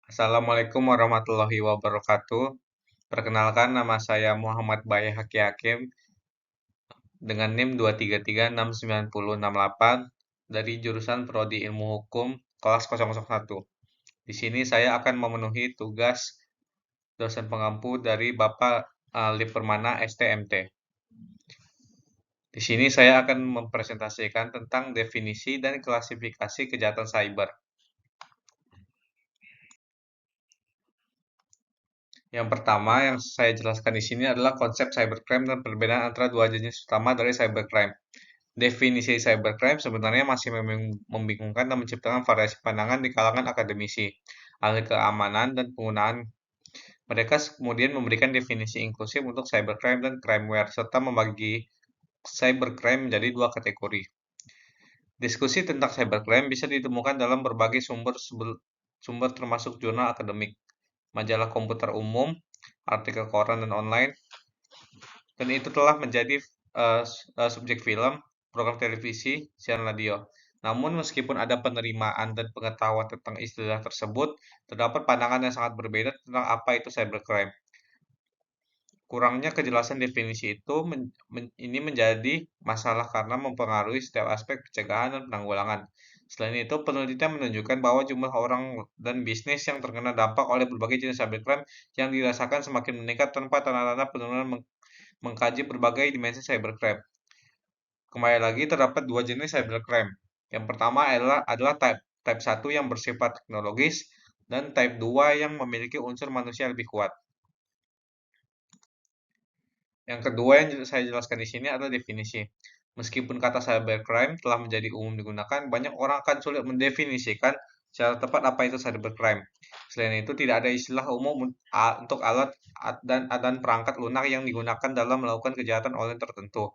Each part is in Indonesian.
Assalamualaikum warahmatullahi wabarakatuh. Perkenalkan, nama saya Muhammad Bayi Haki Hakim dengan NIM 2336968 dari jurusan Prodi Ilmu Hukum kelas 001. Di sini saya akan memenuhi tugas dosen pengampu dari Bapak Lip Permana STMT. Di sini saya akan mempresentasikan tentang definisi dan klasifikasi kejahatan cyber. Yang pertama yang saya jelaskan di sini adalah konsep cybercrime dan perbedaan antara dua jenis utama dari cybercrime. Definisi cybercrime sebenarnya masih membingungkan dan menciptakan variasi pandangan di kalangan akademisi, ahli keamanan, dan penggunaan. Mereka kemudian memberikan definisi inklusif untuk cybercrime dan crimeware, serta membagi cybercrime menjadi dua kategori. Diskusi tentang cybercrime bisa ditemukan dalam berbagai sumber termasuk jurnal akademik, majalah komputer umum, artikel koran dan online, dan itu telah menjadi subjek film, program televisi, siaran radio. Namun meskipun ada penerimaan dan pengetahuan tentang istilah tersebut, terdapat pandangan yang sangat berbeda tentang apa itu cybercrime. Kurangnya kejelasan definisi itu ini menjadi masalah karena mempengaruhi setiap aspek pencegahan dan penanggulangan. Selain itu, penelitian menunjukkan bahwa jumlah orang dan bisnis yang terkena dampak oleh berbagai jenis cybercrime yang dirasakan semakin meningkat tanpa tanda-tanda penurunan mengkaji berbagai dimensi cybercrime. Kembali lagi terdapat dua jenis cybercrime. Yang pertama adalah type 1 yang bersifat teknologis dan type 2 yang memiliki unsur manusia lebih kuat. Yang kedua yang saya jelaskan di sini adalah definisi. Meskipun kata cybercrime telah menjadi umum digunakan, banyak orang akan sulit mendefinisikan secara tepat apa itu cybercrime. Selain itu, tidak ada istilah umum untuk alat dan perangkat lunak yang digunakan dalam melakukan kejahatan online tertentu.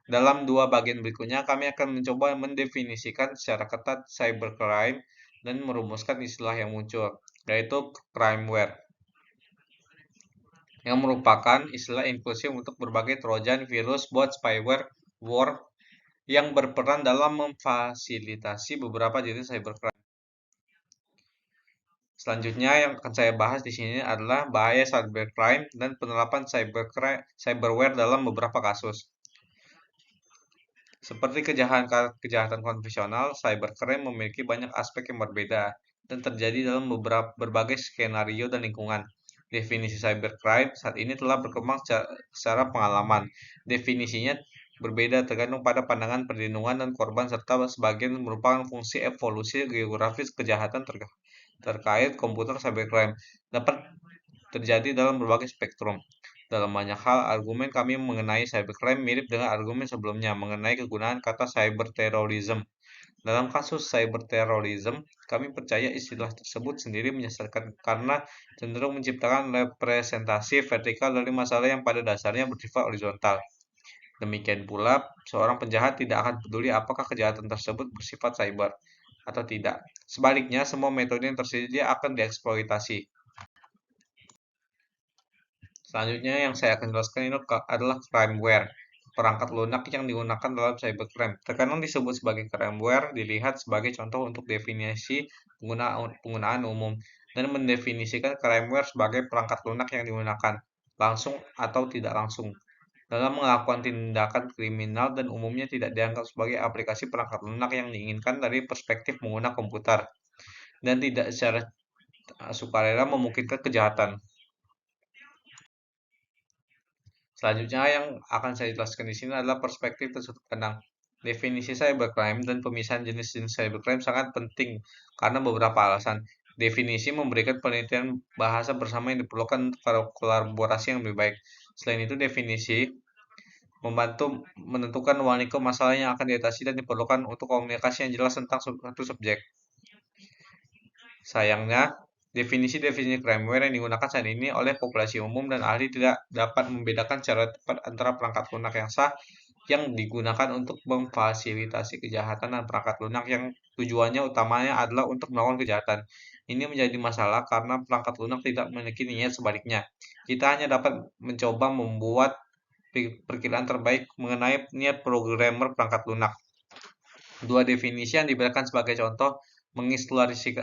Dalam dua bagian berikutnya, kami akan mencoba mendefinisikan secara ketat cybercrime dan merumuskan istilah yang muncul, yaitu crimeware, yang merupakan istilah inklusif untuk berbagai trojan, virus, bot, spyware, war, yang berperan dalam memfasilitasi beberapa jenis cybercrime. Selanjutnya yang akan saya bahas di sini adalah bahaya cybercrime dan penerapan cyberware dalam beberapa kasus. Seperti kejahatan konvensional, cybercrime memiliki banyak aspek yang berbeda dan terjadi dalam berbagai skenario dan lingkungan. Definisi cybercrime saat ini telah berkembang secara pengalaman. Definisinya berbeda tergantung pada pandangan perlindungan dan korban serta sebagian merupakan fungsi evolusi geografis kejahatan terkait komputer. Cybercrime dapat terjadi dalam berbagai spektrum. Dalam banyak hal, argumen kami mengenai cybercrime mirip dengan argumen sebelumnya mengenai kegunaan kata cyberterrorism. Dalam kasus cyberterrorism, kami percaya istilah tersebut sendiri menyesatkan karena cenderung menciptakan representasi vertikal dari masalah yang pada dasarnya bersifat horizontal. Demikian pula, seorang penjahat tidak akan peduli apakah kejahatan tersebut bersifat cyber atau tidak. Sebaliknya, semua metode yang tersedia akan dieksploitasi. Selanjutnya yang saya akan jelaskan ini adalah crimeware, perangkat lunak yang digunakan dalam cybercrime. Terkadang disebut sebagai crimeware dilihat sebagai contoh untuk definisi penggunaan umum dan mendefinisikan crimeware sebagai perangkat lunak yang digunakan langsung atau tidak langsung dalam melakukan tindakan kriminal dan umumnya tidak dianggap sebagai aplikasi perangkat lunak yang diinginkan dari perspektif pengguna komputer dan tidak secara sukarela memungkinkan kejahatan. Selanjutnya yang akan saya jelaskan di sini adalah perspektif dan sudut pandang. Definisi cybercrime dan pemisahan jenis-jenis cybercrime sangat penting karena beberapa alasan. Definisi memberikan penelitian bahasa bersama yang diperlukan untuk kolaborasi yang lebih baik. Selain itu, definisi membantu menentukan waliko masalah yang akan diatasi dan diperlukan untuk komunikasi yang jelas tentang satu subjek. Sayangnya, definisi-definisi crimeware yang digunakan saat ini oleh populasi umum dan ahli tidak dapat membedakan secara tepat antara perangkat lunak yang sah yang digunakan untuk memfasilitasi kejahatan dan perangkat lunak yang tujuannya utamanya adalah untuk melakukan kejahatan. Ini menjadi masalah karena perangkat lunak tidak memiliki niat sebaliknya. Kita hanya dapat mencoba membuat perkiraan terbaik mengenai niat programmer perangkat lunak. Dua definisi yang diberikan sebagai contoh menginstalasi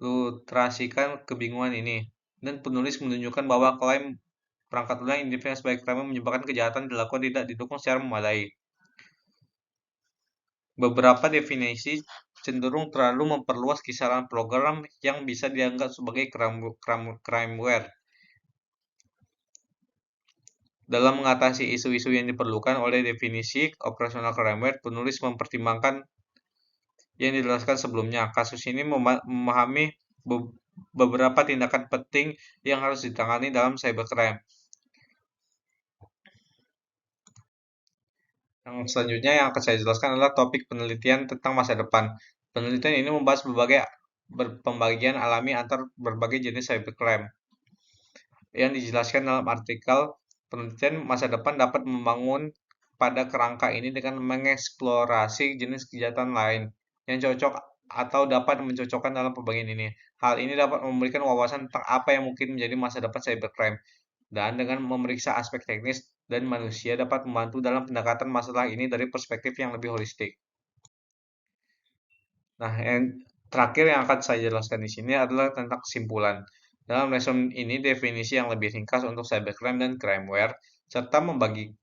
mengilustrasikan kebingungan ini, dan penulis menunjukkan bahwa klaim perangkat lunak yang didefinisikan sebagai klaim menyebabkan kejahatan dilakukan tidak didukung secara memadai. Beberapa definisi cenderung terlalu memperluas kisaran program yang bisa dianggap sebagai crimeware. Dalam mengatasi isu-isu yang diperlukan oleh definisi operasional crimeware, penulis mempertimbangkan yang dijelaskan sebelumnya. Kasus ini memahami beberapa tindakan penting yang harus ditangani dalam cybercrime. Yang selanjutnya yang akan saya jelaskan adalah topik penelitian tentang masa depan. Penelitian ini membahas pembagian alami antar berbagai jenis cybercrime. Yang dijelaskan dalam artikel, penelitian masa depan dapat membangun pada kerangka ini dengan mengeksplorasi jenis kejahatan lain yang cocok atau dapat mencocokkan dalam pembagian ini. Hal ini dapat memberikan wawasan tentang apa yang mungkin menjadi masa depan cybercrime, dan dengan memeriksa aspek teknis dan manusia dapat membantu dalam pendekatan masalah ini dari perspektif yang lebih holistik. Nah, yang terakhir yang akan saya jelaskan di sini adalah tentang kesimpulan. Dalam lesson ini, definisi yang lebih ringkas untuk cybercrime dan crimeware, serta membagi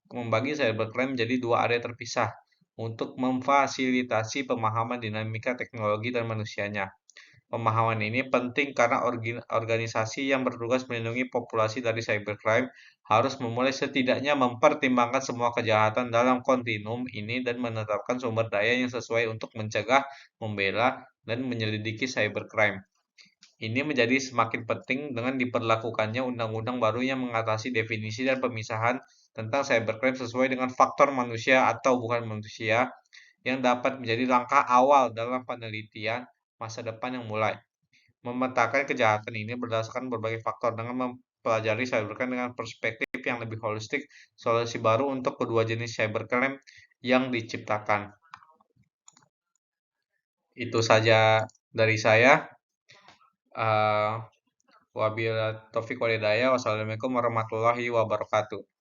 cybercrime menjadi dua area terpisah untuk memfasilitasi pemahaman dinamika teknologi dan manusianya. Pemahaman ini penting karena organisasi yang bertugas melindungi populasi dari cybercrime harus memulai setidaknya mempertimbangkan semua kejahatan dalam kontinum ini dan menetapkan sumber daya yang sesuai untuk mencegah, membela, dan menyelidiki cybercrime. Ini menjadi semakin penting dengan diperlakukannya undang-undang baru yang mengatasi definisi dan pemisahan tentang cybercrime sesuai dengan faktor manusia atau bukan manusia yang dapat menjadi langkah awal dalam penelitian masa depan yang mulai. Memetakan kejahatan ini berdasarkan berbagai faktor dengan mempelajari cybercrime dengan perspektif yang lebih holistik, solusi baru untuk kedua jenis cybercrime yang diciptakan. Itu saja dari saya. Wabillahi taufiq walhidayah. Wassalamualaikum warahmatullahi wabarakatuh.